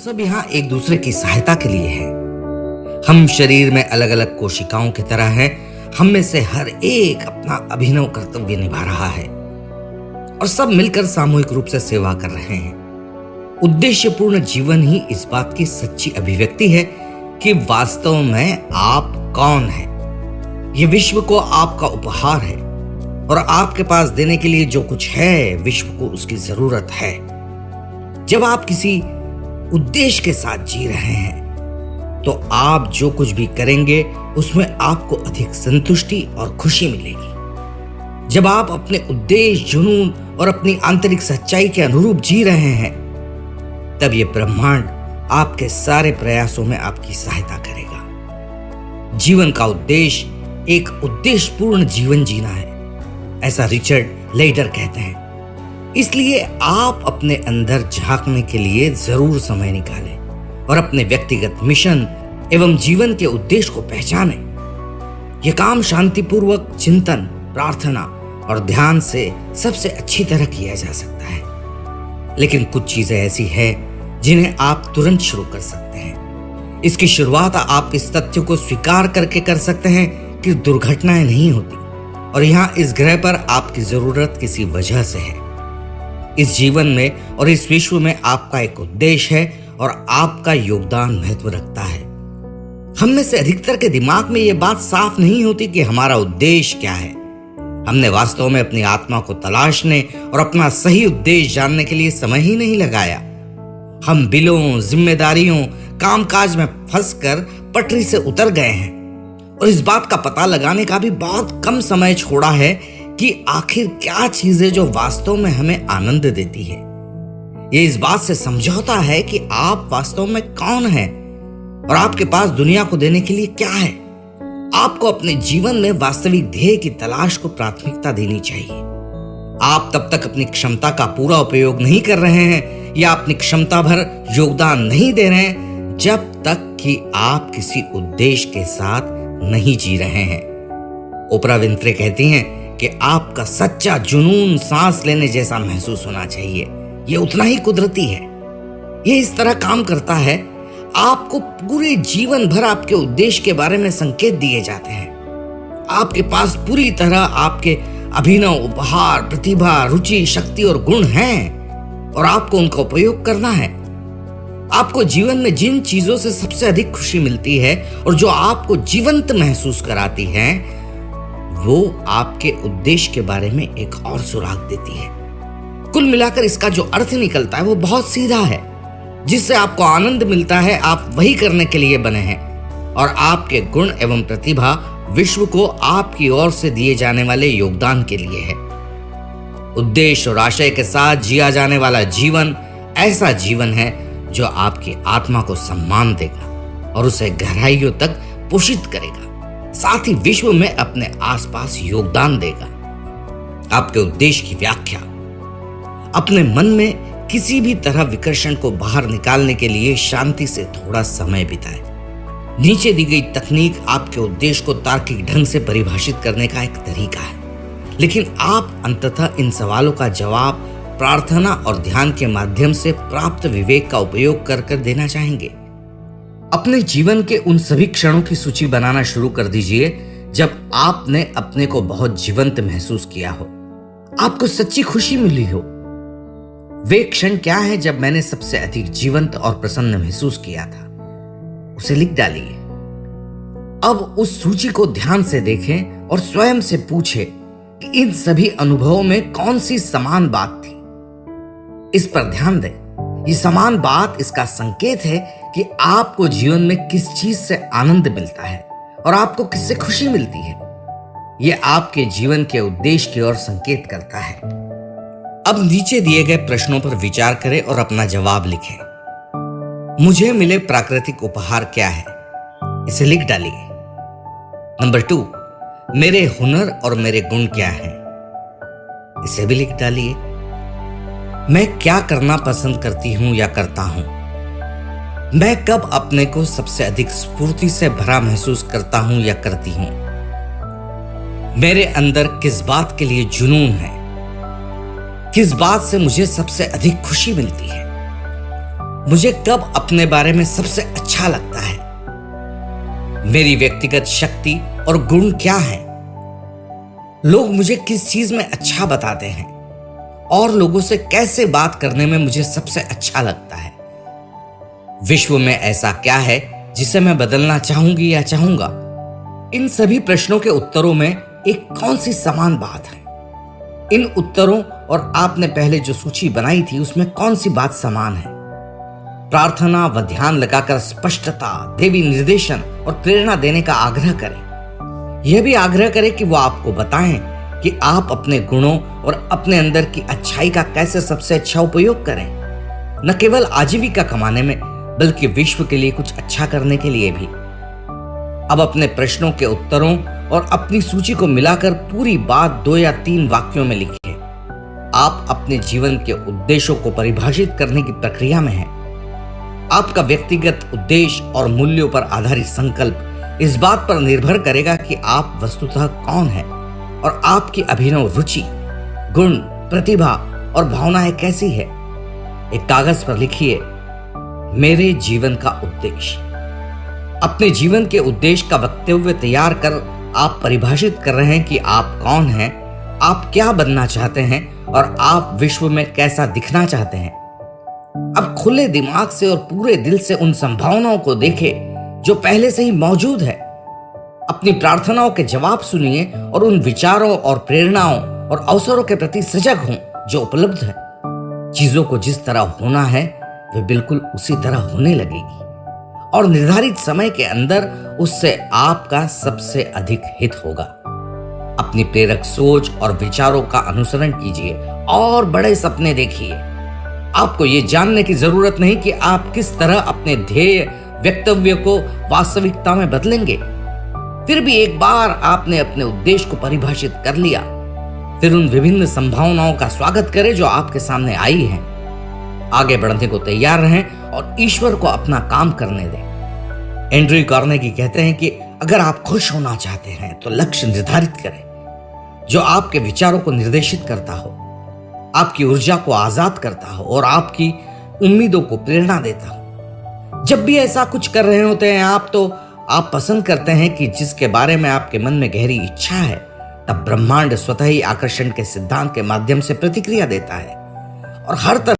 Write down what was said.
सब यहाँ एक दूसरे की सहायता के लिए हैं। हम शरीर में अलग अलग कोशिकाओं की तरह हैं। हम में से हर एक अपना अभिनव कर्तव्य निभा रहा है और सब मिलकर सामूहिक रूप से सेवा कर रहे हैं। उद्देश्यपूर्ण जीवन ही इस बात की सच्ची अभिव्यक्ति है कि वास्तव में आप कौन हैं। यह विश्व को आपका उपहार है और आपके पास देने के लिए जो कुछ है विश्व को उसकी जरूरत है। जब आप किसी उद्देश्य के साथ जी रहे हैं तो आप जो कुछ भी करेंगे उसमें आपको अधिक संतुष्टि और खुशी मिलेगी। जब आप अपने उद्देश्य, जुनून और अपनी आंतरिक सच्चाई के अनुरूप जी रहे हैं तब यह ब्रह्मांड आपके सारे प्रयासों में आपकी सहायता करेगा। जीवन का उद्देश्य एक उद्देश्यपूर्ण जीवन जीना है, ऐसा रिचर्ड लेडर कहते हैं। इसलिए आप अपने अंदर झांकने के लिए जरूर समय निकालें और अपने व्यक्तिगत मिशन एवं जीवन के उद्देश्य को पहचानें। यह काम शांतिपूर्वक चिंतन, प्रार्थना और ध्यान से सबसे अच्छी तरह किया जा सकता है। लेकिन कुछ चीजें ऐसी हैं जिन्हें आप तुरंत शुरू कर सकते हैं। इसकी शुरुआत आप इस तथ्य को स्वीकार करके कर सकते हैं कि दुर्घटनाएं नहीं होती और यहाँ इस ग्रह पर आपकी जरूरत किसी वजह से है। इस जीवन में और इस विश्व में आपका एक उद्देश्य है और आपका योगदान महत्व रखता है। हम में से अधिकतर के दिमाग में यह बात साफ नहीं होती कि हमारा उद्देश्य क्या है। हमने वास्तव में अपनी आत्मा को तलाशने और अपना सही उद्देश्य जानने के लिए समय ही नहीं लगाया। हम बिलों, जिम्मेदारियों, कामकाज में फंसकर पटरी से उतर गए हैं और इस बात का पता लगाने का भी बहुत कम समय छोड़ा है कि आखिर क्या चीज है जो वास्तव में हमें आनंद देती है। यह इस बात से समझौता है कि आप वास्तव में कौन हैं और आपके पास दुनिया को देने के लिए क्या है। आपको अपने जीवन में वास्तविक ध्येय की तलाश को प्राथमिकता देनी चाहिए। आप तब तक अपनी क्षमता का पूरा उपयोग नहीं कर रहे हैं या अपनी क्षमता भर योगदान नहीं दे रहे हैं जब तक कि आप किसी उद्देश्य के साथ नहीं जी रहे हैं। ओपरा विंफ्रे कहती हैं कि आपका सच्चा जुनून सांस लेने जैसा महसूस होना चाहिए। यह उतना ही कुदरती है। यह इस तरह काम करता है, आपको पूरे जीवन भर आपके उद्देश्य के बारे में संकेत दिए जाते हैं। आपके पास पूरी तरह आपके अभिनव उपहार, प्रतिभा, रुचि, शक्ति और गुण हैं और आपको उनका उपयोग करना है। आपको जीवन में जिन चीजों से सबसे अधिक खुशी मिलती है और जो आपको जीवंत महसूस कराती हैं वो आपके उद्देश्य के बारे में एक और सुराग देती है। कुल मिलाकर इसका जो अर्थ निकलता है वो बहुत सीधा है। जिससे आपको आनंद मिलता है आप वही करने के लिए बने हैं और आपके गुण एवं प्रतिभा विश्व को आपकी ओर से दिए जाने वाले योगदान के लिए है। उद्देश्य और आशय के साथ जिया जाने वाला जीवन ऐसा जीवन है जो आपकी आत्मा को सम्मान देगा और उसे गहराइयों तक पोषित करेगा, साथ ही विश्व में अपने आसपास योगदान देगा। आपके उद्देश्य की व्याख्या अपने मन में किसी भी तरह विकर्षण को बाहर निकालने के लिए शांति से थोड़ा समय बिताएं। नीचे दी गई तकनीक आपके उद्देश्य को तार्किक ढंग से परिभाषित करने का एक तरीका है, लेकिन आप अंततः इन सवालों का जवाब प्रार्थना और ध्यान के माध्यम से प्राप्त विवेक का उपयोग कर देना चाहेंगे। अपने जीवन के उन सभी क्षणों की सूची बनाना शुरू कर दीजिए जब आपने अपने को बहुत जीवंत महसूस किया हो, आपको सच्ची खुशी मिली हो। वे क्षण क्या है जब मैंने सबसे अधिक जीवंत और प्रसन्न महसूस किया था, उसे लिख डालिए। अब उस सूची को ध्यान से देखें और स्वयं से पूछें कि इन सभी अनुभवों में कौन सी समान बात थी। इस पर ध्यान दें। ये समान बात इसका संकेत है कि आपको जीवन में किस चीज से आनंद मिलता है और आपको किससे खुशी मिलती है। यह आपके जीवन के उद्देश्य की ओर संकेत करता है। अब नीचे दिए गए प्रश्नों पर विचार करें और अपना जवाब लिखें। मुझे मिले प्राकृतिक उपहार क्या है, इसे लिख डालिए। नंबर 2, मेरे हुनर और मेरे गुण क्या हैं, इसे भी लिख डालिए। मैं क्या करना पसंद करती हूं या करता हूं, मैं कब अपने को सबसे अधिक स्फूर्ति से भरा महसूस करता हूं या करती हूं, मेरे अंदर किस बात के लिए जुनून है, किस बात से मुझे सबसे अधिक खुशी मिलती है। मुझे कब अपने बारे में सबसे अच्छा लगता है, मेरी व्यक्तिगत शक्ति और गुण क्या है, लोग मुझे किस चीज में अच्छा बताते हैं और लोगों से कैसे बात करने में मुझे सबसे अच्छा लगता है। विश्व में ऐसा क्या है जिसे मैं बदलना चाहूंगी या चाहूंगा। इन सभी प्रश्नों के उत्तरों में एक कौन सी समान बात है। इन उत्तरों और आपने पहले जो सूची बनाई थी उसमें कौन सी बात समान है। प्रार्थना व ध्यान लगाकर स्पष्टता, देवी निर्देशन और प्रेरणा देने का आग्रह करें। यह भी आग्रह करें कि वो आपको बताएं कि आप अपने गुणों और अपने अंदर की अच्छाई का कैसे सबसे अच्छा उपयोग करें, न केवल आजीविका कमाने में बल्कि विश्व के लिए कुछ अच्छा करने के लिए भी। अब अपने प्रश्नों के उत्तरों और अपनी सूची को मिलाकर पूरी बात 2 या 3 वाक्यों में लिखें। आप अपने जीवन के उद्देश्यों को परिभाषित करने की प्रक्रिया में हैं। आपका व्यक्तिगत उद्देश्य और मूल्यों पर आधारित संकल्प इस बात पर निर्भर करेगा कि आप वस्तुतः कौन हैं और आपकी अभिनव रुचि, गुण, प्रतिभा और भावनाएं कैसी है। एक कागज पर लिखिए, मेरे जीवन का उद्देश्य। अपने जीवन के उद्देश्य का वक्तव्य तैयार कर आप परिभाषित कर रहे हैं कि आप कौन हैं, आप क्या बनना चाहते हैं और आप विश्व में कैसा दिखना चाहते हैं। अब खुले दिमाग से और पूरे दिल से उन संभावनाओं को देखें जो पहले से ही मौजूद है। अपनी प्रार्थनाओं के जवाब सुनिए और उन विचारों और प्रेरणाओं और अवसरों के प्रति सजग हों जो उपलब्ध है। चीजों को जिस तरह होना है वे बिल्कुल उसी तरह होने लगेगी और निर्धारित समय के अंदर उससे आपका सबसे अधिक हित होगा। अपनी प्रेरक सोच और विचारों का अनुसरण कीजिए और बड़े सपने देखिए। आपको ये जानने की जरूरत नहीं कि आप किस तरह अपने ध्येय वक्तव्य को वास्तविकता में बदलेंगे। फिर भी एक बार आपने अपने उद्देश्य को परिभाषित कर लिया, फिर उन विभिन्न संभावनाओं का स्वागत करें जो आपके सामने आई हैं। आगे बढ़ने को तैयार रहें और ईश्वर को अपना काम करने दें। एंड्रयू कार्नेगी कहते हैं कि अगर आप खुश होना चाहते हैं तो लक्ष्य निर्धारित करें जो आपके विचारों को निर्देशित करता हो, आपकी ऊर्जा को आजाद करता हो और आपकी उम्मीदों को प्रेरणा देता हो। जब भी ऐसा कुछ कर रहे होते हैं आप पसंद करते हैं कि जिसके बारे में आपके मन में गहरी इच्छा है, तब ब्रह्मांड स्वतः ही आकर्षण के सिद्धांत के माध्यम से प्रतिक्रिया देता है और हर तरह